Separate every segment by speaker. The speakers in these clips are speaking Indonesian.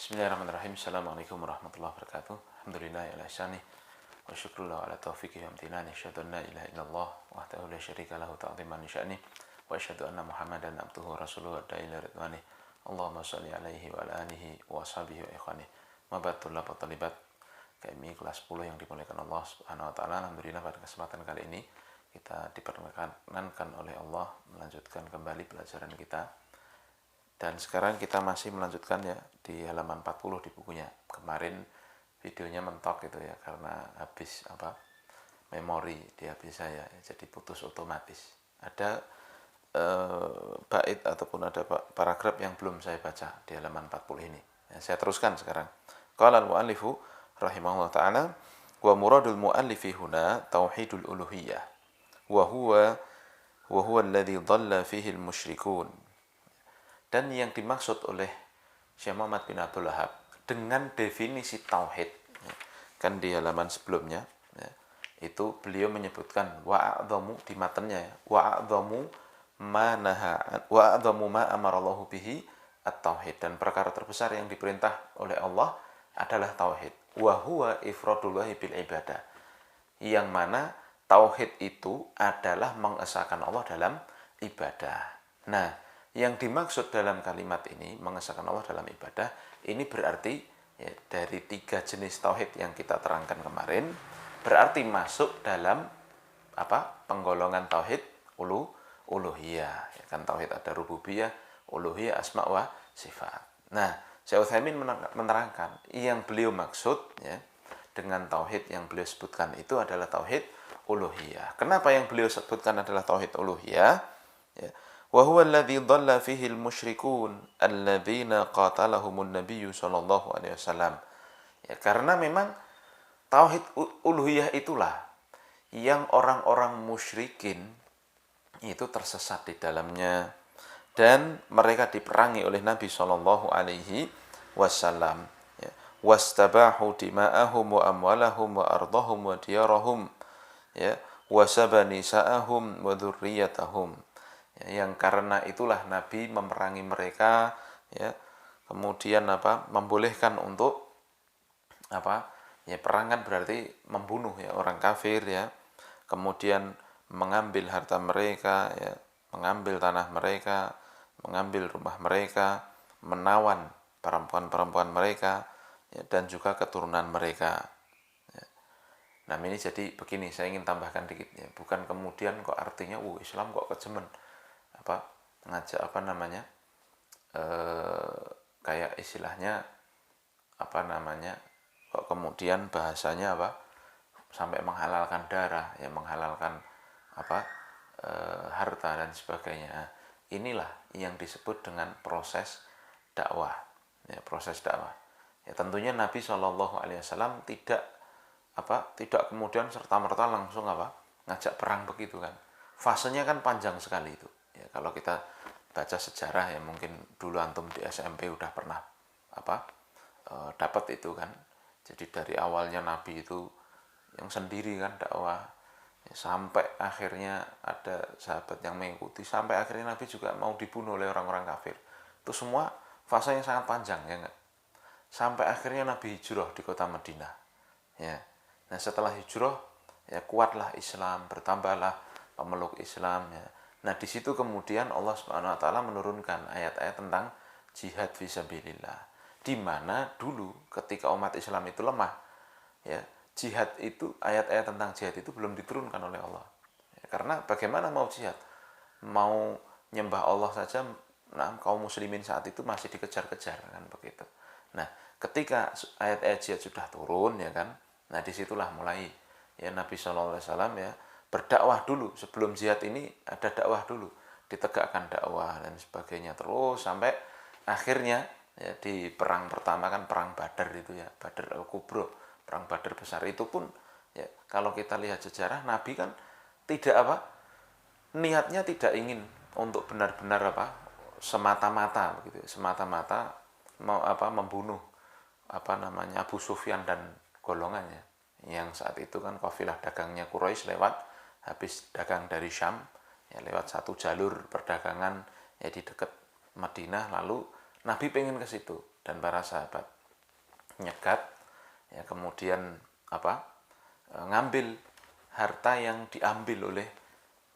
Speaker 1: Bismillahirrahmanirrahim. Assalamualaikum warahmatullahi wabarakatuh. Alhamdulillah ala ihsanih wa syukrullah ala taufiqih wa amtinani. Asyhadu an la ilaha illallah wahdahu la syarika lahu ta'ziman li sya'nih wa asyhadu anna Muhammadan abduhu wa rasuluhu da'i ila ridwanih. Allahumma shalli alaihi wa ala alihi wa ashabihi wa ikhwanih. Mabatullah wa talibat KMI kelas 10 yang dimuliakan Allah Subhanahu wa taala. Alhamdulillah pada kesempatan kali ini kita diperkenankan oleh Allah melanjutkan kembali pelajaran kita. Dan sekarang kita masih melanjutkan ya di halaman 40 di bukunya. Kemarin videonya mentok gitu ya karena habis memori di HP saya, jadi putus otomatis. Ada bait ataupun ada paragraf yang belum saya baca di halaman 40 ini. Ya, saya teruskan sekarang. Qala al-muallifu rahimahullah taala wa muradul muallifi huna tauhidul uluhiyah wa huwa alladhi dhalla fihi al-musyrikun. Dan yang dimaksud oleh Syekh Muhammad bin Abdul Wahhab dengan definisi tauhid, ya, kan di halaman sebelumnya ya, itu beliau menyebutkan wa'adhamu di matanya ya, wa'adhamu ma amarallahu bihi at-tauhid, dan perkara terbesar yang diperintah oleh Allah adalah tauhid. Wa huwa ifradullahi bil ibadah, yang mana tauhid itu adalah mengesahkan Allah dalam ibadah. Nah, yang dimaksud dalam kalimat ini, mengesahkan Allah dalam ibadah, ini berarti ya, dari 3 jenis tauhid yang kita terangkan kemarin, berarti masuk dalam penggolongan tauhid uluhiyah. Ya, kan tauhid ada rububiyah, uluhiyah, asma wa sifat. Nah, Syekh Utsaimin menerangkan yang beliau maksud ya, dengan tauhid yang beliau sebutkan itu adalah tauhid uluhiyah. Kenapa yang beliau sebutkan adalah tauhid uluhiyah? Ya, wa huwa alladhi dhalla fihi al-musyrikun alladzina qatalahumun nabiyyu sallallahu alaihi wasallam. Ya, karena memang tauhid uluhiyah itulah yang orang-orang musyrikin itu tersesat di dalamnya dan mereka diperangi oleh Nabi sallallahu alaihi wasallam. Ya, wastabahu dima'ahum wa amwalahum wa ardahum wa diyarahum, ya, wa sabanisa'ahum wa dzurriyyatahum. Yang karena itulah Nabi memerangi mereka ya, kemudian membolehkan untuk ya, perang kan berarti membunuh ya orang kafir ya, kemudian mengambil harta mereka ya, mengambil tanah mereka, mengambil rumah mereka, menawan perempuan-perempuan mereka ya, dan juga keturunan mereka ya. Nah, ini jadi begini, saya ingin tambahkan dikit ya, bukan kemudian kok artinya Islam kok kejemen ngajak kayak istilahnya kok kemudian bahasanya sampai menghalalkan darah ya, menghalalkan harta dan sebagainya. Inilah yang disebut dengan proses dakwah ya, proses dakwah ya. Tentunya Nabi SAW tidak kemudian serta-merta langsung ngajak perang begitu kan. Fasenya kan panjang sekali itu. Ya, kalau kita baca sejarah ya, mungkin dulu antum di SMP udah pernah dapat itu kan. Jadi dari awalnya Nabi itu yang sendiri kan dakwah ya, sampai akhirnya ada sahabat yang mengikuti, sampai akhirnya Nabi juga mau dibunuh oleh orang-orang kafir. Itu semua fasenya sangat panjang ya enggak? Sampai akhirnya Nabi hijrah di kota Madinah. Ya. Nah, setelah hijrah ya kuatlah Islam, bertambahlah pemeluk Islam ya. Nah, di situ kemudian Allah Subhanahu wa taala menurunkan ayat-ayat tentang jihad fisabilillah. Di mana dulu ketika umat Islam itu lemah, ya, jihad itu, ayat-ayat tentang jihad itu belum diturunkan oleh Allah. Ya, karena bagaimana mau jihad? Mau nyembah Allah saja, nah, kaum muslimin saat itu masih dikejar-kejar kan begitu. Nah, ketika ayat-ayat jihad sudah turun ya kan, nah disitulah mulai ya Nabi SAW ya berdakwah dulu. Sebelum jihad ini ada dakwah dulu, ditegakkan dakwah dan sebagainya, terus sampai akhirnya ya, di perang pertama kan perang Badar itu ya, Badar al-Kubra, perang Badar besar itu pun ya, kalau kita lihat sejarah, Nabi kan tidak niatnya tidak ingin untuk benar-benar semata-mata begitu, semata-mata mau membunuh Abu Sufyan dan golongannya, yang saat itu kan kafilah dagangnya Quraisy lewat, habis dagang dari Syam ya, lewat satu jalur perdagangan ya di dekat Madinah, lalu Nabi pengen ke situ dan para sahabat. nyegat, ya kemudian ngambil harta yang diambil oleh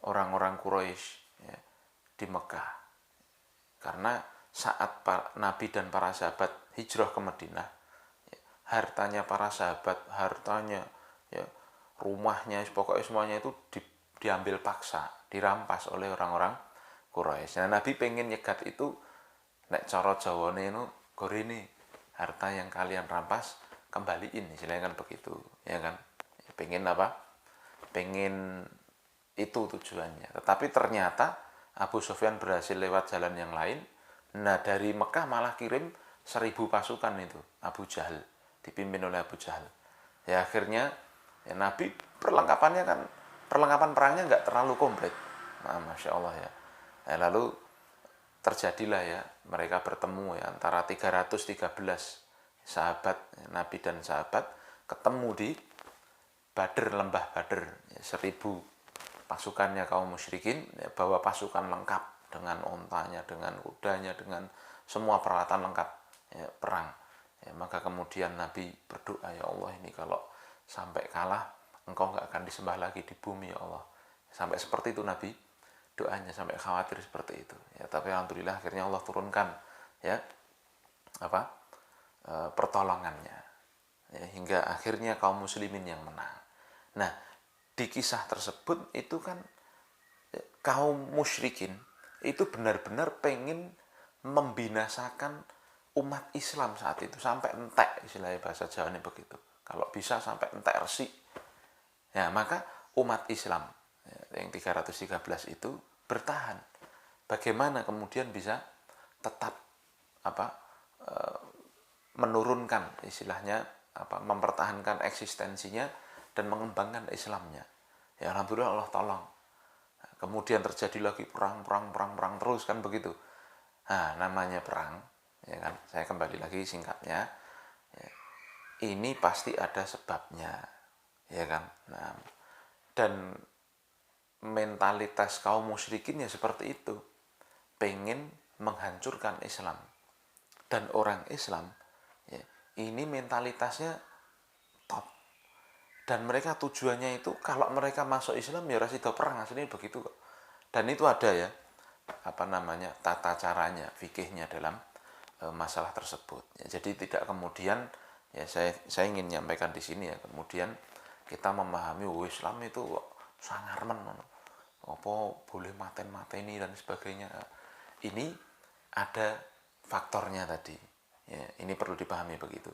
Speaker 1: orang-orang Quraisy ya, di Mekah. Karena saat Nabi dan para sahabat hijrah ke Madinah, ya, hartanya para sahabat, hartanya ya, rumahnya, pokoknya semuanya itu diambil paksa, dirampas oleh orang-orang Quraisy. Nah, Nabi pengen nyegat itu, nek cara Jawane itu gorene harta yang kalian rampas kembaliin, istilahnya kan begitu, ya kan? Pengen apa? Pengen itu tujuannya. Tetapi ternyata Abu Sufyan berhasil lewat jalan yang lain. Nah, dari Mekah malah kirim 1.000 pasukan itu, Abu Jahal, dipimpin oleh Abu Jahal. Ya akhirnya ya, Nabi perlengkapan perangnya nggak terlalu komplit. Nah, Masya Allah ya. Lalu terjadilah ya, mereka bertemu ya, antara 313 sahabat Nabi dan sahabat ketemu di Badr, lembah Badr, ya, 1.000 pasukannya kaum musyrikin ya, bawa pasukan lengkap dengan ontanya, dengan kudanya, dengan semua peralatan lengkap ya, perang ya. Maka kemudian Nabi berdoa, ya Allah, ini kalau sampai kalah engkau nggak akan disembah lagi di bumi ya Allah. Sampai seperti itu Nabi doanya, sampai khawatir seperti itu ya. Tapi alhamdulillah akhirnya Allah turunkan ya pertolongannya ya, hingga akhirnya kaum muslimin yang menang. Nah, di kisah tersebut itu kan kaum musyrikin itu benar-benar pengen membinasakan umat Islam saat itu sampai entek, istilahnya bahasa Jawa ini begitu. Kalau bisa sampai entek resik. Ya, maka umat Islam yang 313 itu bertahan. Bagaimana kemudian bisa tetap menurunkan, istilahnya mempertahankan eksistensinya dan mengembangkan Islamnya. Ya alhamdulillah Allah tolong. Kemudian terjadi lagi perang terus kan begitu. Nah, namanya perang, ya kan? Saya kembali lagi singkatnya. Ya, ini pasti ada sebabnya, ya kan? Nah, dan mentalitas kaum musyrikin ya seperti itu. Pengen menghancurkan Islam. Dan orang Islam ya, ini mentalitasnya top. Dan mereka tujuannya itu kalau mereka masuk Islam ya rasido perang, aslinya begitu kok. Dan itu ada ya tata caranya, fikihnya dalam masalah tersebut ya. Jadi tidak kemudian ya saya ingin menyampaikan di sini ya, kemudian kita memahami Islam itu kok sangarmen apa boleh mateni dan sebagainya. Ini ada faktornya tadi ya, ini perlu dipahami begitu.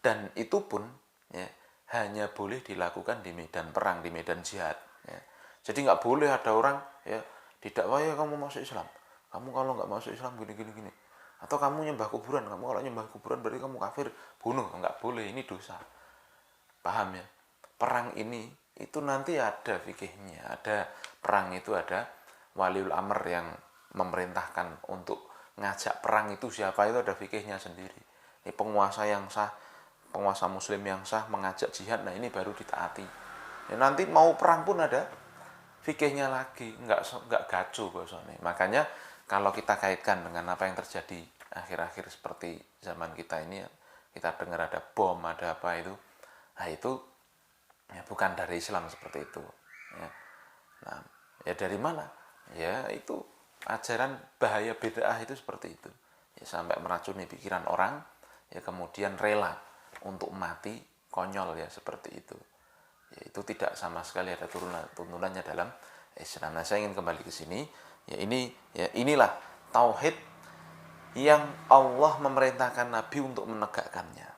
Speaker 1: Dan itu pun ya hanya boleh dilakukan di medan perang, di medan jihad ya. Jadi nggak boleh ada orang ya didakwa, ya kamu masuk Islam, kamu kalau nggak masuk Islam gini, atau kamu nyembah kuburan, kamu kalau nyembah kuburan berarti kamu kafir, bunuh. Nggak boleh, ini dosa. Paham ya? Perang ini itu nanti ada fikihnya, ada perang itu ada waliul amr yang memerintahkan untuk ngajak perang itu siapa, itu ada fikihnya sendiri. Ini penguasa yang sah, penguasa muslim yang sah mengajak jihad, nah ini baru ditaati ya. Nanti mau perang pun ada fikihnya lagi, nggak gacu bahasanya. Makanya kalau kita kaitkan dengan apa yang terjadi akhir-akhir seperti zaman kita ini ya, kita dengar ada bom, ada apa itu, nah itu ya bukan dari Islam seperti itu ya. Nah ya dari mana ya, itu ajaran bahaya bid'ah itu seperti itu ya, sampai meracuni pikiran orang ya, kemudian rela untuk mati konyol ya seperti itu ya. Itu tidak sama sekali ada tuntunannya dalam Islam. Nah, saya ingin kembali ke sini ya, inilah tauhid yang Allah memerintahkan Nabi untuk menegakkannya.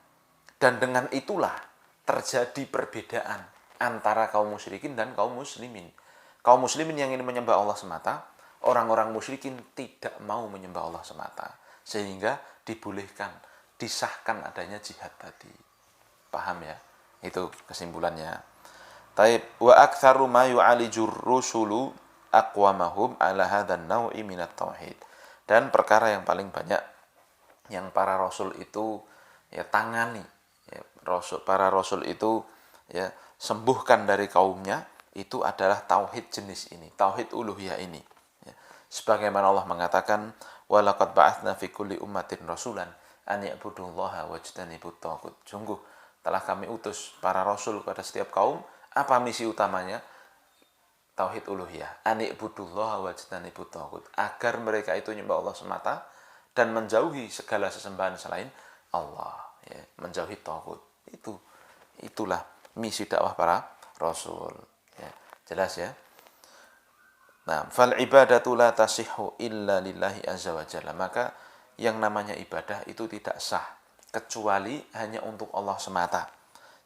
Speaker 1: Dan dengan itulah terjadi perbedaan antara kaum musyrikin dan kaum muslimin. Kaum muslimin yang ingin menyembah Allah semata, orang-orang musyrikin tidak mau menyembah Allah semata, sehingga dibolehkan, disahkan adanya jihad tadi. Paham ya? Itu kesimpulannya. Taib wa aktsaru ma yu'alijur rusulu aqwamahum ala hadzal nau'i minat tauhid. Dan perkara yang paling banyak yang para rasul itu ya tangani ya, para rasul itu ya sembuhkan dari kaumnya, itu adalah tauhid jenis ini, tauhid uluhiyah ini ya. Sebagaimana Allah mengatakan walaqad ba'atsna fi kulli ummatin rasulan an ya'budullaha wajtanibut taghut. Sungguh telah kami utus para rasul kepada setiap kaum. Apa misi utamanya? Tauhid uluhiyah. An ya'budullaha wajtanibut taghut. Agar mereka itu menyembah Allah semata dan menjauhi segala sesembahan selain Allah, ya, menjauhi taghut. Itulah misi dakwah para rasul, ya. Jelas ya. Nah, fal ibadatu la tasihhu illa lillahi azza wa jalla. Maka yang namanya ibadah itu tidak sah kecuali hanya untuk Allah semata.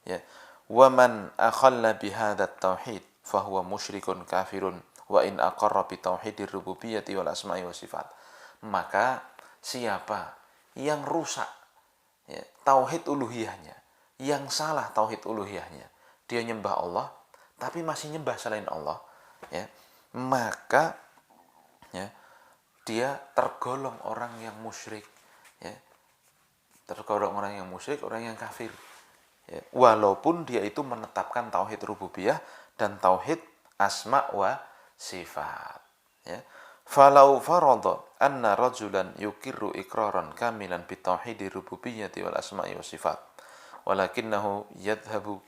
Speaker 1: Ya. Wa man akhalla bihadat tauhid fahuwa musyrikun kafirun wa in aqarra bi tauhidir rububiyyati wal asma'i was sifat. Maka siapa yang rusak, ya, tauhid uluhiyahnya, yang salah tauhid uluhiyahnya, dia nyembah Allah tapi masih nyembah selain Allah, ya, maka, ya, dia tergolong orang yang musyrik, ya, tergolong orang yang musyrik, orang yang kafir, ya, walaupun dia itu menetapkan tauhid rububiyah dan tauhid asma wa sifat, ya. Falau farada anna rajulan yukirru iqraran kamilan bi tauhidi rububiyyati wal asma'i was sifat walakinnahu yadhhabu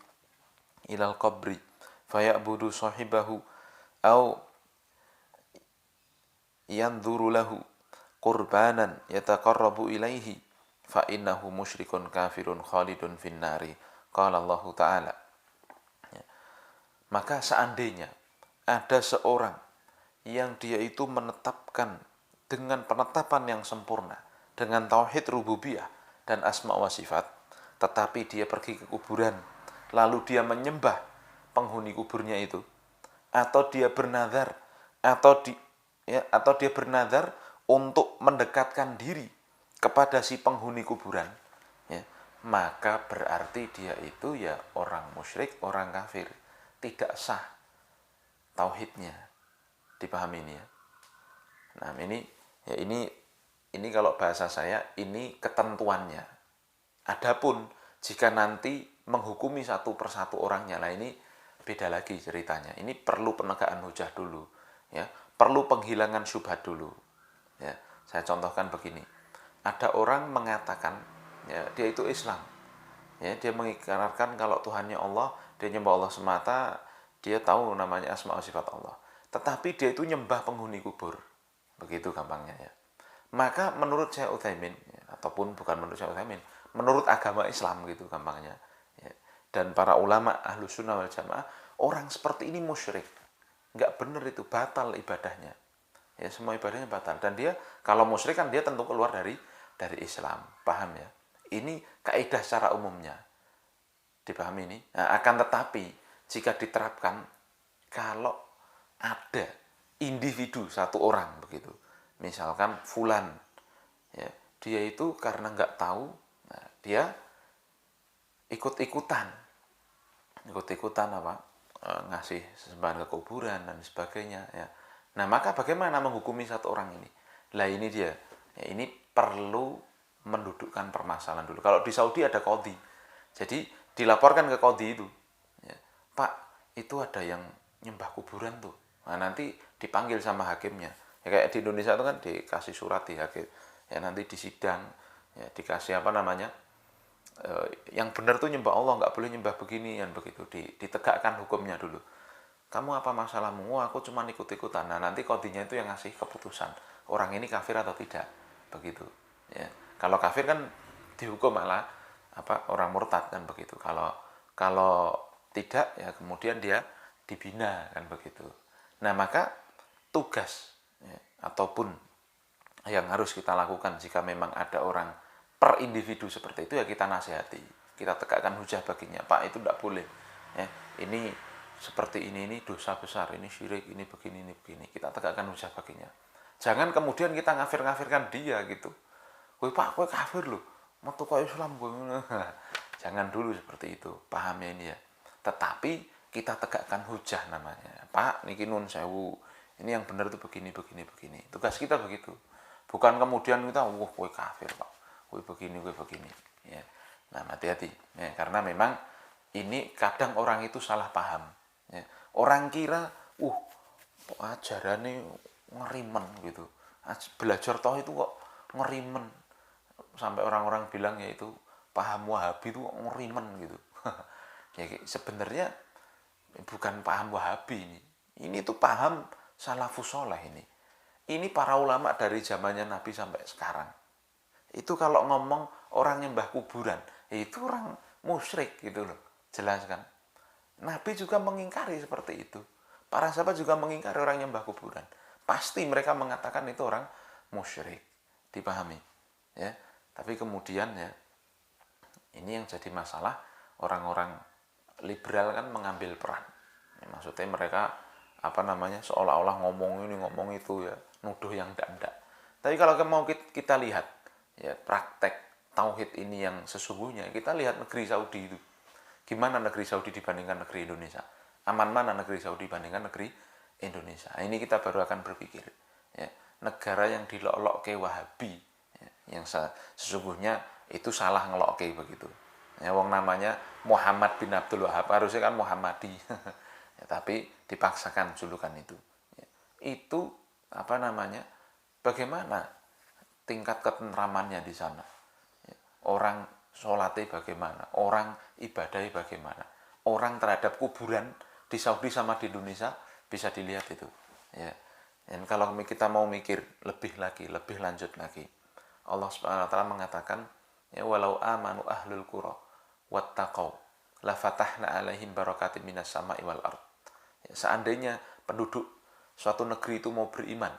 Speaker 1: ilal qabri fayabudu sahibahu au yanzuru lahu qurbanan yataqarrabu ilaihi fa innahu musyrikun kafirun khalidun finnari. Qala Allah Ta'ala. Maka seandainya ada seorang yang dia itu menetapkan dengan penetapan yang sempurna dengan tauhid rububiyah dan asma wa sifat, tetapi dia pergi ke kuburan lalu dia menyembah penghuni kuburnya itu, atau dia bernazar atau dia bernazar untuk mendekatkan diri kepada si penghuni kuburan, ya, maka berarti dia itu ya orang musyrik, orang kafir, tidak sah tauhidnya. Dipahami ini ya. Nah, ini kalau bahasa saya ini ketentuannya. Adapun jika nanti menghukumi satu persatu orangnya, lah ini beda lagi ceritanya. Ini perlu penegakan hujah dulu, ya. Perlu penghilangan syubhat dulu. Ya, saya contohkan begini. Ada orang mengatakan, ya, dia itu Islam. Ya, dia mengikrarkan kalau Tuhannya Allah, dia nyembah Allah semata, dia tahu namanya asma wa sifat Allah. Tetapi dia itu nyembah penghuni kubur. Begitu gampangnya ya. Maka menurut Syekh Utsaimin, ya, ataupun bukan menurut Syekh Utsaimin, menurut agama Islam gitu gampangnya, ya, dan para ulama Ahlus Sunnah wal Jamaah, orang seperti ini musyrik. Enggak benar itu, batal ibadahnya. Ya, semua ibadahnya batal. Dan dia kalau musyrik kan dia tentu keluar dari Islam. Paham ya? Ini kaidah secara umumnya. Dipahami ini? Nah, akan tetapi jika diterapkan, kalau ada individu satu orang begitu, misalkan fulan, ya, dia itu karena nggak tahu, nah, dia ikut-ikutan apa, ngasih sesembahan ke kuburan dan sebagainya, ya. Nah, maka bagaimana menghukumi satu orang ini? Lah ini dia, ya, ini perlu mendudukkan permasalahan dulu. Kalau di Saudi ada qadhi, jadi dilaporkan ke qadhi itu, ya, Pak, itu ada yang nyembah kuburan tuh. Nah, nanti dipanggil sama hakimnya. Ya, kayak di Indonesia itu kan dikasih surat di hakim. Ya, nanti di sidang, ya, dikasih apa namanya? Yang benar tuh nyembah Allah, nggak boleh nyembah begini dan begitu. Ditegakkan hukumnya dulu. Kamu apa masalahmu? Oh, aku cuma ikut-ikutan. Nah, nanti qadhinya itu yang ngasih keputusan. Orang ini kafir atau tidak. Begitu. Ya. Kalau kafir kan dihukum malah apa, orang murtad kan begitu. Kalau tidak ya kemudian dia dibina kan begitu. Nah, maka tugas, ya, ataupun yang harus kita lakukan jika memang ada orang per individu seperti itu, ya kita nasihati, kita tegakkan hujah baginya. Pak, itu tidak boleh, ya, ini seperti ini dosa besar, ini syirik, ini begini. Kita tegakkan hujah baginya. Jangan kemudian kita ngafir-ngafirkan dia gitu. Woi Pak, kowe kafir loh, metu kok Islam kowe. Jangan dulu seperti itu, paham ya ini ya. Tetapi kita tegakkan hujah namanya. Pak, niki nun sewu, ini yang benar itu begini. Tugas kita begitu. Bukan kemudian kita, wah kowe kafir Pak, kowe begini. Ya. Nah, hati-hati. Ya, karena memang ini kadang orang itu salah paham. Ya. Orang kira, ajarannya ngerimen gitu. Belajar tauhid itu kok ngerimen. sampai orang-orang bilang yaitu paham Wahabi itu ngerimen gitu. Ya sebenarnya bukan paham Wahabi ini. Ini tuh paham salafus soleh ini. Ini para ulama dari zamannya Nabi sampai sekarang. Itu kalau ngomong orang nyembah kuburan, itu orang musyrik gitu loh. Jelas kan? Nabi juga mengingkari seperti itu. Para sahabat juga mengingkari orang nyembah kuburan. Pasti mereka mengatakan itu orang musyrik. Dipahami. Ya. Tapi kemudian ya, ini yang jadi masalah, orang-orang liberal kan mengambil peran. Ya, maksudnya mereka seolah-olah ngomong ini ngomong itu ya, nuduh yang ndak. Tapi kalau mau kita lihat ya praktek tauhid ini yang sesungguhnya, kita lihat negeri Saudi itu. Gimana negeri Saudi dibandingkan negeri Indonesia? Aman mana negeri Saudi dibandingkan negeri Indonesia? Ini kita baru akan berpikir. Ya, negara yang dilok-lok ke Wahabi, ya, yang sesungguhnya itu salah ngelok ke begitu. Ya, wong namanya Muhammad bin Abdul Wahab, harusnya kan Muhammadi. Ya, tapi dipaksakan julukan itu. Ya, itu bagaimana tingkat ketentramannya di sana? Ya, orang sholatnya bagaimana, orang ibadahnya bagaimana, orang terhadap kuburan di Saudi sama di Indonesia bisa dilihat itu. Ya. Dan kalau kita mau mikir lebih lanjut lagi, Allah Subhanahu Wa Taala mengatakan, ya walau amanu ahlul qura wattaqau la fatahna alaihim barakatim minas sama'i wal ard. Ya, seandainya penduduk suatu negeri itu mau beriman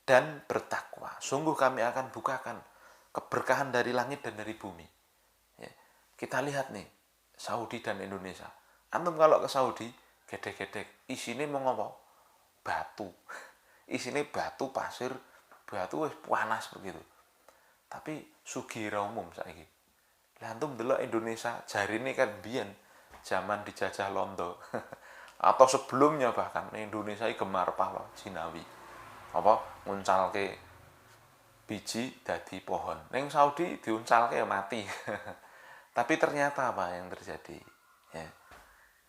Speaker 1: dan bertakwa, sungguh kami akan bukakan keberkahan dari langit dan dari bumi. Kita lihat nih, Saudi dan Indonesia. Antum kalau ke Saudi, gedek-gedek, isinya mau ngapa? Batu. Isinya batu, pasir, batu panas begitu. Tapi sugih umum saiki. Lah antum delok Indonesia, jarine kan biyen zaman dijajah Londo. Atau sebelumnya bahkan Indonesia gemar pahlawan Jinawi. Nguncalke biji dadi pohon. Ning Saudi diuncalke mati. Tapi ternyata apa yang terjadi? Ya,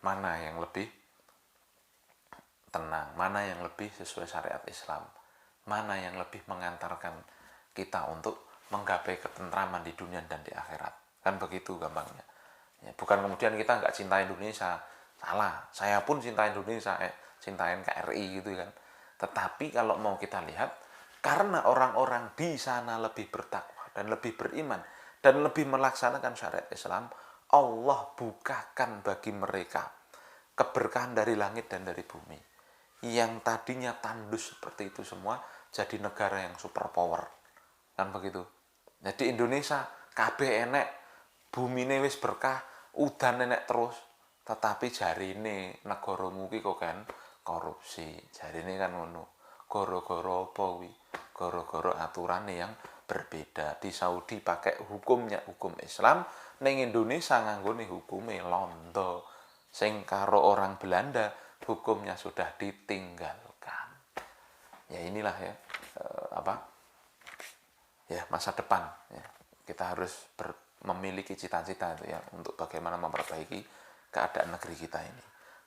Speaker 1: mana yang lebih tenang, mana yang lebih sesuai syariat Islam, mana yang lebih mengantarkan kita untuk menggapai ketentraman di dunia dan di akhirat. Kan begitu gampangnya. Ya, bukan kemudian kita nggak cinta Indonesia, salah. Saya pun cinta Indonesia, cinta NKRI gitu kan. Tetapi kalau mau kita lihat, karena orang-orang di sana lebih bertakwa dan lebih beriman, dan lebih melaksanakan syariat Islam, Allah bukakan bagi mereka keberkahan dari langit dan dari bumi. Yang tadinya tandus seperti itu semua, jadi negara yang superpower. Kan begitu. Jadi Indonesia, kabeh enek, bumine wis berkah, udan enek terus. Tetapi jarine negara muki kok kan korupsi. Jarine kan ngono. Goro-goro apa kuwi? Goro-goro aturane yang berbeda. Di Saudi pakai hukumnya hukum Islam, ning Indonesia nganggone hukume Londo. Sing karo orang Belanda hukumnya sudah ditinggalkan. Ya inilah ya masa depan ya. Kita harus memiliki cita-cita itu ya untuk bagaimana memperbaiki keadaan negeri kita ini.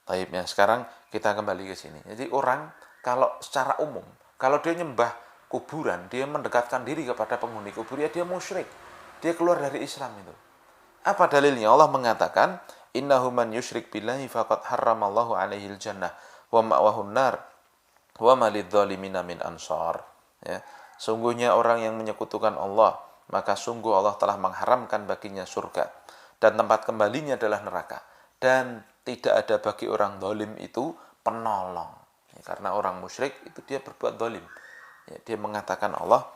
Speaker 1: Baik ya, sekarang kita kembali ke sini. Jadi orang kalau secara umum kalau dia nyembah kuburan, dia mendekatkan diri kepada penghuni kubur, ya dia musyrik. Dia keluar dari Islam itu. Apa dalilnya? Allah mengatakan, innahu man yusyrik billahi faqad harramallahu alaihil jannah wa ma'wahun nar wa ma lidzalimina min ansar. Ya. Sungguhnya orang yang menyekutukan Allah, maka sungguh Allah telah mengharamkan baginya surga dan tempat kembalinya adalah neraka. Dan tidak ada bagi orang zalim itu penolong. Ya, karena orang musyrik itu dia berbuat zalim. Ya, dia mengatakan Allah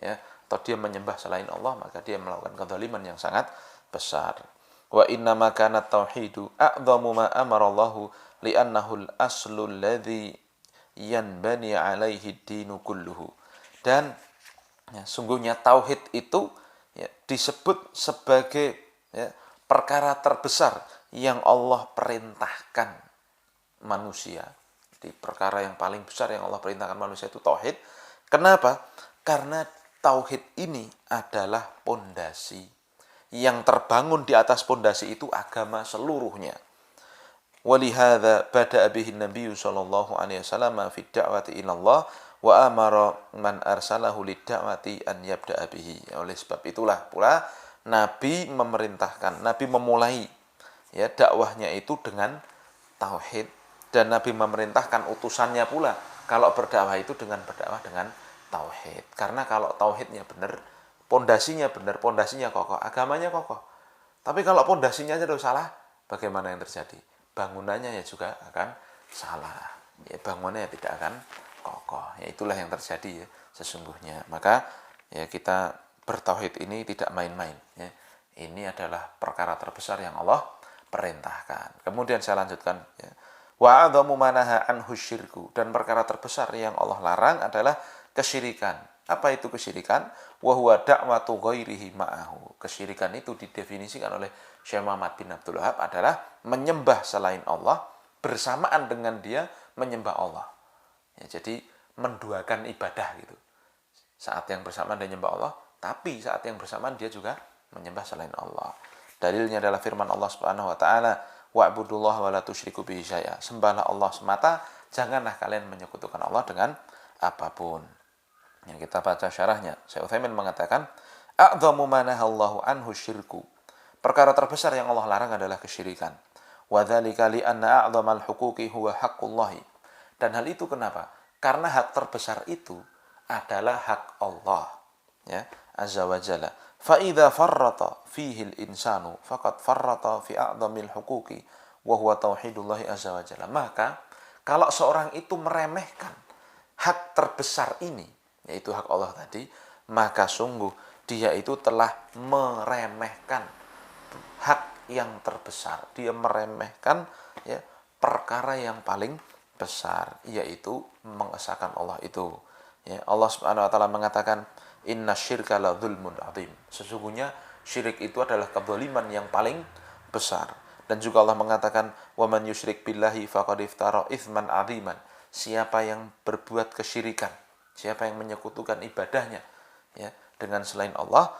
Speaker 1: ya, atau dia menyembah selain Allah, maka dia melakukan kezaliman yang sangat besar. Wa inna ma kana tauhidu a'dhamu ma amara Allah li'annahu al-aslu alladhi yanbani 'alaihi ad-dinu kulluhu. Dan ya, sungguhnya tauhid itu ya, disebut sebagai ya, perkara terbesar yang Allah perintahkan manusia. Di perkara yang paling besar yang Allah perintahkan manusia itu tauhid. Kenapa? Karena tauhid ini adalah pondasi. Yang terbangun di atas pondasi itu agama seluruhnya. Walihada bada'a bihi Nabi sallallahu alaihi wasallam fi da'wati ila Allah wa amara man arsalahu lidda'wati an yabda'a bihi. Oleh sebab itulah pula Nabi memerintahkan, Nabi memulai ya dakwahnya itu dengan tauhid, dan Nabi memerintahkan utusannya pula kalau berdakwah itu dengan berdakwah dengan tauhid. Karena kalau tauhidnya benar, pondasinya benar, pondasinya kokoh, agamanya kokoh. Tapi kalau pondasinya sudah salah, bagaimana yang terjadi? Bangunannya ya juga akan salah. Ya, bangunannya tidak akan kokoh. Ya, itulah yang terjadi ya sesungguhnya. Maka ya kita bertauhid ini tidak main-main ya. Ini adalah perkara terbesar yang Allah perintahkan. Kemudian saya lanjutkan ya. Wa a'dhamu manaha anhu syirku, dan perkara terbesar yang Allah larang adalah kesyirikan. Apa itu kesyirikan? Wa huwa da'watu ghairihi ma'ahu. Kesyirikan itu didefinisikan oleh Syekh Muhammad bin Abdul Wahab adalah menyembah selain Allah bersamaan dengan dia menyembah Allah. Ya, jadi menduakan ibadah gitu. Saat yang bersamaan dia menyembah Allah, tapi saat yang bersamaan dia juga menyembah selain Allah. Dalilnya adalah firman Allah Subhanahu wa taala, wa'budullaha wa la tusyriku bihi syai'a. Sembahlah Allah semata, janganlah kalian menyekutukan Allah dengan apapun. Yang kita baca syarahnya, Syekh Utsaimin mengatakan, a'dhamu ma nahallahu anhu syirku. Perkara terbesar yang Allah larang adalah kesyirikan. Wa dzalika li anna a'dhamal huquqi huwa haqqullahi. Dan hal itu kenapa? Karena hak terbesar itu adalah hak Allah, ya, azza wa jalla. Fa idza farrata fihi al-insanu faqad farrata fi a'dhamil huquqi wa huwa tauhidullahi azza wa jalla. Maka kalau seorang itu meremehkan hak terbesar ini, yaitu hak Allah tadi, maka sungguh dia itu telah meremehkan hak yang terbesar. Dia meremehkan ya perkara yang paling besar, yaitu mengesahkan Allah itu. Ya, Allah Subhanahu wa taala mengatakan, inna syirka la dzulmun adzim. Sesungguhnya syirik itu adalah kezaliman yang paling besar. Dan juga Allah mengatakan, wa man yusyrik billahi faqad iftara itsman adziman. Siapa yang berbuat kesyirikan, siapa yang menyekutukan ibadahnya ya dengan selain Allah,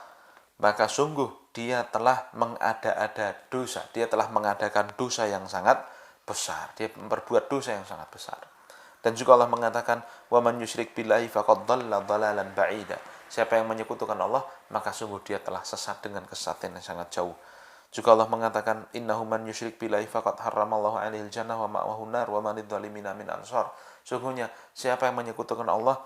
Speaker 1: maka sungguh dia telah mengada-ada dosa, dia telah mengadakan dosa yang sangat besar, dia memperbuat dosa yang sangat besar. Dan juga Allah mengatakan, wa man yusyrik billahi faqad dhalla dhalalan ba'ida. Siapa yang menyekutukan Allah, maka sungguh dia telah sesat dengan kesesatan yang sangat jauh. Juga Allah mengatakan, innahu man yusyrik billahi faqad harramallahu 'alaihil jannah wa ma'wahu nar wa man lidzalimina min ansar. Sungguhnya siapa yang menyekutukan Allah,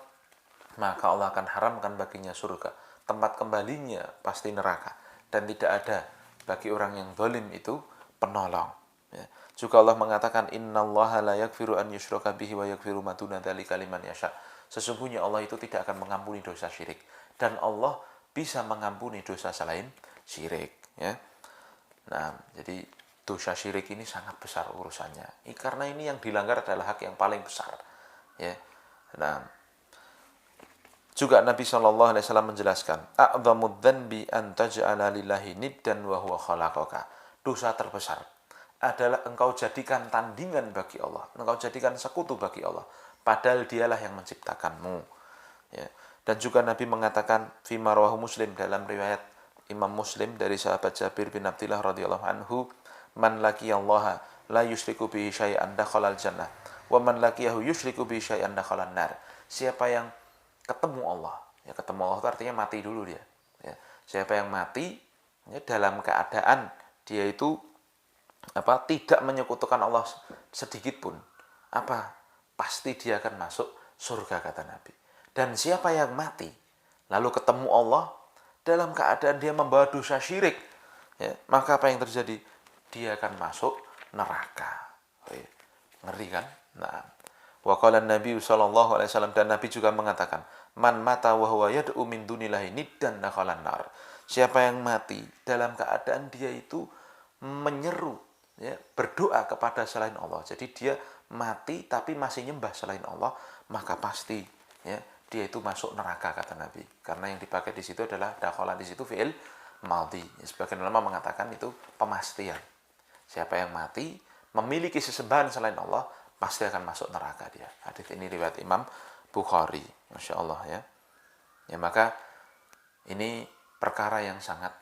Speaker 1: maka Allah akan haramkan baginya surga. Tempat kembalinya pasti neraka, dan tidak ada bagi orang yang zalim itu penolong. Ya. Juga Allah mengatakan, innallaha la yaghfiru an yushraka bihi wa yaghfiru ma duna dzalika liman yasha. Sesungguhnya Allah itu tidak akan mengampuni dosa syirik, dan Allah bisa mengampuni dosa selain syirik ya. Nah, jadi dosa syirik ini sangat besar urusannya. Karena ini yang dilanggar adalah hak yang paling besar ya. Nah, juga Nabi SAW menjelaskan, a'dhamud dzanbi an taj'ala lillahi niddan wa huwa khalaqaka. Dosa terbesar adalah engkau jadikan tandingan bagi Allah, engkau jadikan sekutu bagi Allah, padahal dialah yang menciptakanmu ya. Dan juga Nabi mengatakan fima rawahu Muslim, dalam riwayat Imam Muslim dari sahabat Jabir bin Abdillah radhiyallahu anhu, man laqiyallaha la yusyriku bihi syai'an dakhalal jannah wa man laqiyahu yusyriku bihi syai'an dakhalan nar. Siapa yang ketemu Allah, ya ketemu Allah itu artinya mati dulu dia ya. Siapa yang mati ya, dalam keadaan dia itu tidak menyekutukan Allah sedikit pun, pasti dia akan masuk surga, kata Nabi. Dan siapa yang mati lalu ketemu Allah dalam keadaan dia membawa dosa syirik ya, maka apa yang terjadi? Dia akan masuk neraka. Ngeri kan? Nah, wa qala Nabi sallallahu alaihi wasallam, dan Nabi juga mengatakan, man mata wa huwa yad'u min dunillahi niddan dakhalan nar. Siapa yang mati dalam keadaan dia itu menyeru ya, berdoa kepada selain Allah. Jadi dia mati tapi masih nyembah selain Allah, maka pasti ya dia itu masuk neraka, kata Nabi. Karena yang dipakai di situ adalah dakhala, di situ fi'il madhi. Sebagian ulama mengatakan itu pemastian. Siapa yang mati memiliki sesembahan selain Allah, pasti akan masuk neraka dia. Hadis ini riwayat Imam Bukhari. Masya Allah ya. Ya, maka ini perkara yang sangat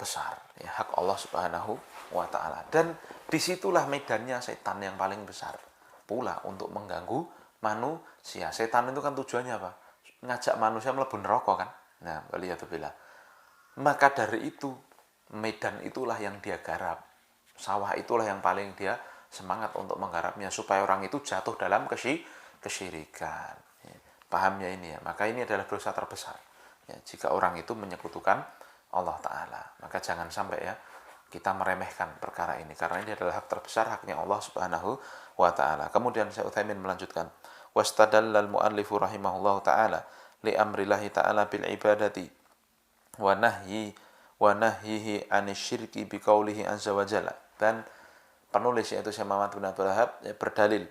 Speaker 1: besar ya, hak Allah Subhanahu wa taala. Dan disitulah medannya setan yang paling besar pula untuk mengganggu manusia. Setan itu kan tujuannya apa? Ngajak manusia mlebu neraka kan. Nah, waliyadzubillah. Maka dari itu, medan itulah yang dia garap. Sawah itulah yang paling dia semangat untuk menggarapnya supaya orang itu jatuh dalam kesyirikan. Ya, paham ya ini ya? Maka ini adalah dosa terbesar. Ya, jika orang itu menyekutukan Allah Ta'ala. Maka jangan sampai ya kita meremehkan perkara ini. Karena ini adalah hak terbesar, haknya Allah Subhanahu wa Ta'ala. Kemudian Syekh Utsaimin melanjutkan. Wastadallal mu'allifu rahimahullah ta'ala li amrillahi ta'ala bil ibadati wa nahyihi anisyirki biqaulihi azza wa jalla. Dan penulis yaitu Syekh Muhammad bin Abdul Wahab berdalil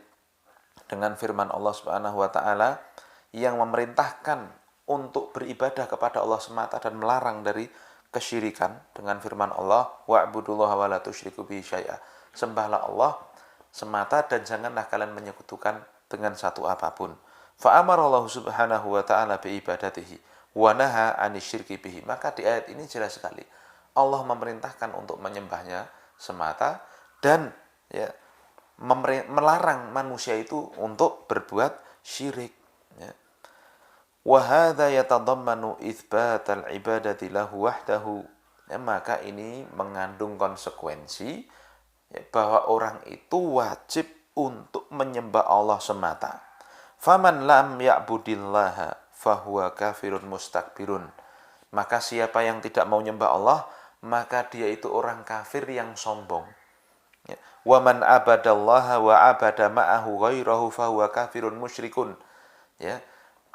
Speaker 1: dengan firman Allah Subhanahu wa taala yang memerintahkan untuk beribadah kepada Allah semata dan melarang dari kesyirikan dengan firman Allah wa'budullaha wa la tusyriku bihi syai'a. Sembahlah Allah semata dan janganlah kalian menyekutukan dengan satu apapun. Fa amara Allah Subhanahu wa taala bi ibadatihi wa naha anisyirki bihi. Maka di ayat ini jelas sekali Allah memerintahkan untuk menyembahnya semata dan ya melarang manusia itu untuk berbuat syirik ya. Wa hadza yatadammanu itsbatal ibadati lahu wahdahu. Ya, maka ini mengandung konsekuensi ya, bahwa orang itu wajib untuk menyembah Allah semata. Faman lam ya'budillaha fahuwa kafirun mustakbirun. Maka siapa yang tidak mau nyembah Allah, maka dia itu orang kafir yang sombong. Ya. Wa man abadallaha wa abada ma'ahu ghairahu fahuwa kafirun musyrikun. Ya.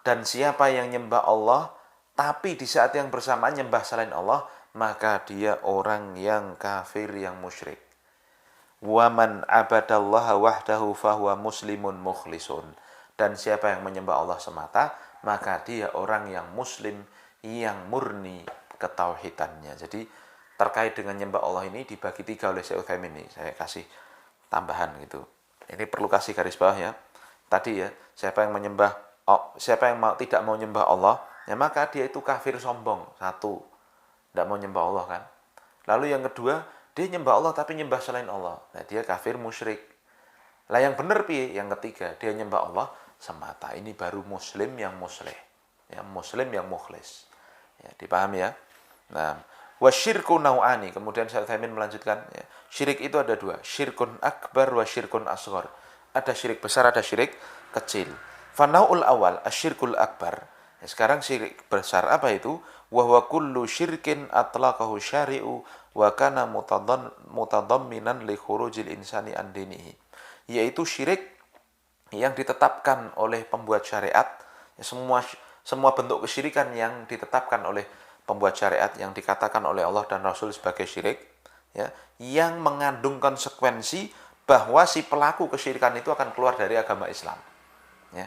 Speaker 1: Dan siapa yang nyembah Allah tapi di saat yang bersamaan nyembah selain Allah, maka dia orang yang kafir yang musyrik. Wa man abadallaha wahdahu fahuwa muslimun mukhlisun. Dan siapa yang menyembah Allah semata, maka dia orang yang muslim yang murni ketauhidannya. Jadi terkait dengan nyembah Allah ini dibagi tiga oleh Syekh Utsaimin ini. Saya kasih tambahan gitu. Ini perlu kasih garis bawah ya. Tadi ya, siapa yang tidak mau nyembah Allah, ya maka dia itu kafir sombong. Satu, tidak mau nyembah Allah kan. Lalu yang kedua, dia nyembah Allah tapi nyembah selain Allah. Nah, dia kafir musyrik. Lah yang benar piye? Yang ketiga, dia nyembah Allah semata. Ini baru muslim yang musleh. Ya, muslim yang mukhlis. Ya, dipahami ya? Nah, wasyirku nau'ani. Kemudian Syekh Utsaimin melanjutkan, ya, syirik itu ada dua, syirkun akbar wa syirkun asghar. Ada syirik besar, ada syirik kecil. Fanau'ul awal asyirkul akbar. Ya, sekarang syirik besar apa itu? Wa huwa kullu syirkin atlaqahu syari'u wa kana mutadamminan li khurujil insani an dinihi. Yaitu syirik yang ditetapkan oleh pembuat syariat, ya, semua bentuk kesyirikan yang ditetapkan oleh pembuat syariat yang dikatakan oleh Allah dan Rasul sebagai syirik, ya, yang mengandung konsekuensi bahwa si pelaku kesyirikan itu akan keluar dari agama Islam. Ya.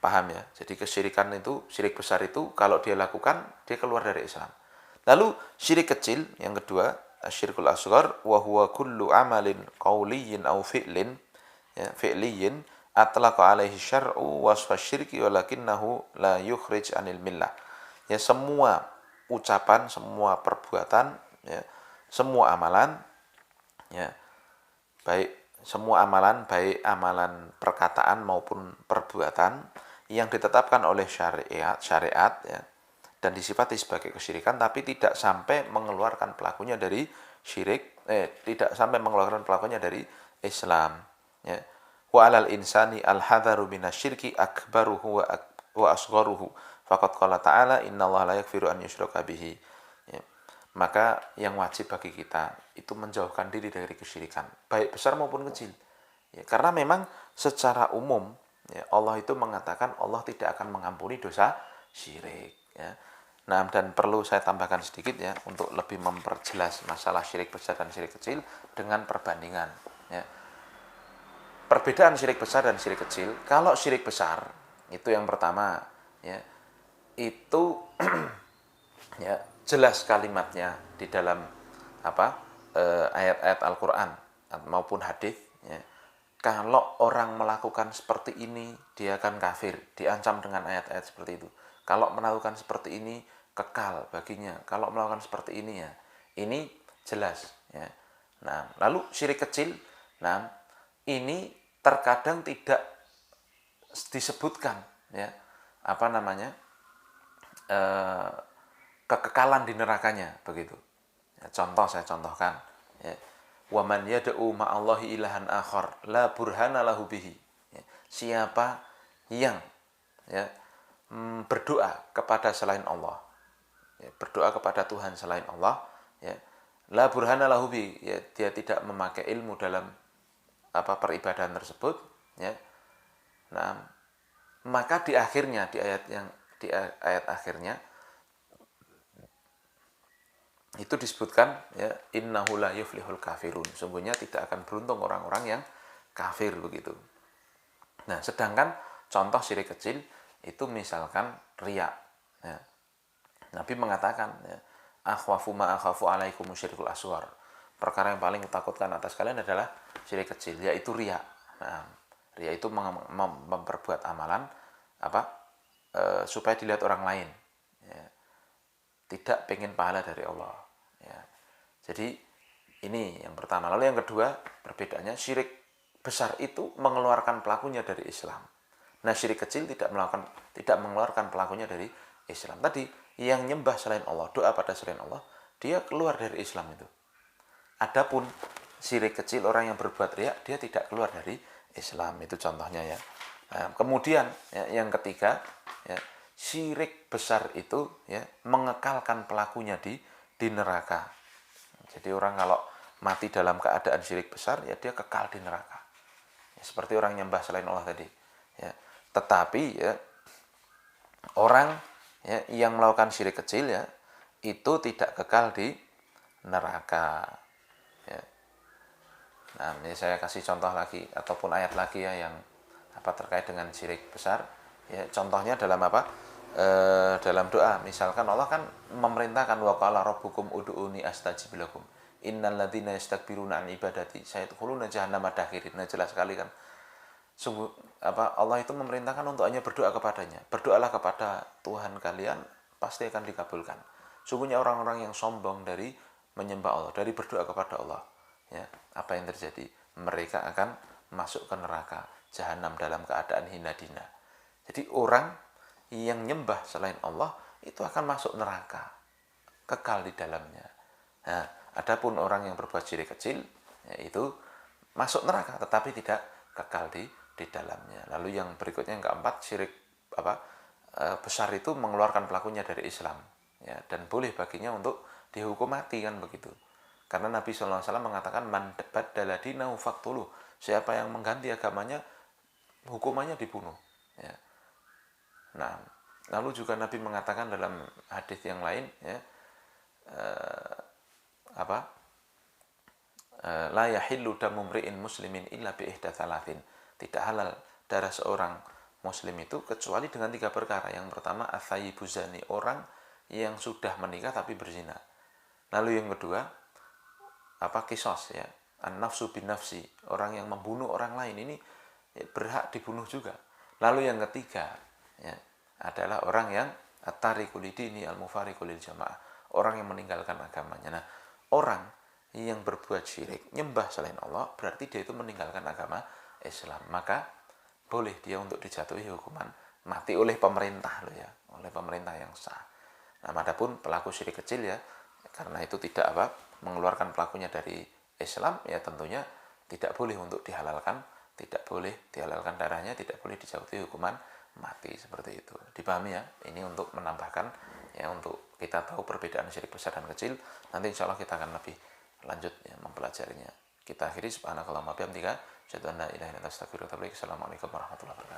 Speaker 1: Paham ya? Jadi kesyirikan itu, syirik besar itu kalau dia lakukan, dia keluar dari Islam. Lalu syirik kecil yang kedua, asyirkul asghar wa huwa kullu amalin qauliyyin aw fi'lin, ya, fi'liyyin atlaqa alaihi syar'u wasfa syirki walakinnahu la yukhrij anil millah. Ya, semua ucapan, semua perbuatan, ya, semua amalan, ya, baik amalan perkataan maupun perbuatan yang ditetapkan oleh syariat ya, dan disifati sebagai kesyirikan tapi tidak sampai mengeluarkan pelakunya dari syirik, tidak sampai mengeluarkan pelakunya dari Islam, ya. Wa alal insani al-hadharu minasyirki akbaruhu wa asgharuhu. Faqad qala ta'ala innallaha la yaghfiru an yushraka bihi. Ya. Maka yang wajib bagi kita itu menjauhkan diri dari kesyirikan, baik besar maupun kecil. Ya, karena memang secara umum ya, Allah itu mengatakan Allah tidak akan mengampuni dosa syirik. Ya. Nah, dan perlu saya tambahkan sedikit ya untuk lebih memperjelas masalah syirik besar dan syirik kecil dengan perbandingan. Ya. Perbedaan syirik besar dan syirik kecil. Kalau syirik besar itu yang pertama, ya, itu ya jelas kalimatnya di dalam ayat-ayat Al-Quran maupun hadis. Ya. Kalau orang melakukan seperti ini, dia akan kafir. Diancam dengan ayat-ayat seperti itu. Kalau melakukan seperti ini, kekal baginya. Kalau melakukan seperti ini, ya, ini jelas. Ya. Nah, lalu syirik kecil, nah ini terkadang tidak disebutkan ya apa namanya kekekalan di nerakanya begitu. Ya, contoh saya contohkan ya. Wa man yad'u ma'allahi ilahan akhar la burhana lahu bihi. Ya, siapa yang ya berdoa kepada selain Allah, ya, berdoa kepada Tuhan selain Allah, ya, la burhana lahu bihi, ya, dia tidak memakai ilmu dalam apa peribadahan tersebut, ya. Nah, maka di akhirnya di ayat akhirnya itu disebutkan ya innahu la yuflihul kafirun, sungguhnya tidak akan beruntung orang-orang yang kafir begitu. Nah, sedangkan contoh syirik kecil itu misalkan riya ya. Nabi mengatakan ya, akhwafu ma akhafu alaikum syirkul aswar, perkara yang paling kutakutkan atas kalian adalah syirik kecil, yaitu riya. Nah, riya itu memperbuat amalan apa supaya dilihat orang lain ya. Tidak pengen pahala dari Allah ya. Jadi ini yang pertama. Lalu yang kedua, perbedaannya syirik besar itu mengeluarkan pelakunya dari Islam. Nah, syirik kecil tidak mengeluarkan pelakunya dari Islam. Tadi yang nyembah selain Allah, doa pada selain Allah, dia keluar dari Islam itu. Adapun syirik kecil, orang yang berbuat riya, dia tidak keluar dari Islam. Itu contohnya ya. Nah, kemudian ya, yang ketiga ya, syirik besar itu ya mengekalkan pelakunya di neraka. Jadi orang kalau mati dalam keadaan syirik besar ya dia kekal di neraka. Ya, seperti orang nyembah selain Allah tadi. Ya. Tetapi ya orang ya, yang melakukan syirik kecil ya itu tidak kekal di neraka. Ya. Nah, ini saya kasih contoh lagi ataupun ayat lagi ya yang apa terkait dengan syirik besar. Ya, contohnya dalam apa? Dalam doa. Misalkan Allah kan memerintahkan wa qala rabbukum ud'uni astajib lakum. Innal ladzina yastakbiruna an ibadati sayadkhuluna jahannama dakhirin. Nah, jelas sekali kan. Sungguh apa Allah itu memerintahkan untuk hanya berdoa kepadanya. Berdoalah kepada Tuhan kalian, pasti akan dikabulkan. Sungguhnya orang-orang yang sombong dari menyembah Allah, dari berdoa kepada Allah, ya, apa yang terjadi? Mereka akan masuk ke neraka jahanam dalam keadaan hina dina. Jadi orang yang nyembah selain Allah itu akan masuk neraka, kekal di dalamnya. Nah, adapun orang yang berbuat syirik kecil, yaitu masuk neraka tetapi tidak kekal di dalamnya. Lalu yang berikutnya yang keempat, syirik besar itu mengeluarkan pelakunya dari Islam, ya, dan boleh baginya untuk dihukum mati kan begitu. Karena Nabi SAW mengatakan man baddala dinahu faqtuluh, siapa yang mengganti agamanya hukumannya dibunuh. Ya. Nah, lalu juga Nabi mengatakan dalam hadis yang lain, ya, la yahillu damu mri'in muslimin illa bi ihda thalathin. Tidak halal darah seorang muslim itu kecuali dengan 3 perkara. Yang pertama athayyibu zani, orang yang sudah menikah tapi berzina. Lalu yang kedua kisos ya, an-nafsu bin nafsi, orang yang membunuh orang lain ini ya, berhak dibunuh juga. Lalu yang ketiga ya, adalah orang yang at-tariqu lidini al-mufariqu lil jamaah, orang yang meninggalkan agamanya. Nah, orang yang berbuat syirik, nyembah selain Allah, berarti dia itu meninggalkan agama Islam. Maka boleh dia untuk dijatuhi hukuman mati oleh pemerintah loh ya, oleh pemerintah yang sah. Nah, adapun pelaku syirik kecil ya, karena itu tidak mengeluarkan pelakunya dari Islam, ya tentunya tidak boleh untuk dihalalkan, tidak boleh dihalalkan darahnya, tidak boleh dijatuhi hukuman mati, seperti itu. Dipahami ya? Ini untuk menambahkan ya, untuk kita tahu perbedaan syirik besar dan kecil. Nanti insya Allah kita akan lebih lanjut ya, mempelajarinya. Kita akhiri subhanakallahumma bihamdika asyhadu an la ilaha illa anta astaghfiruka wa atubu ilaik. Assalamualaikum warahmatullahi wabarakatuh.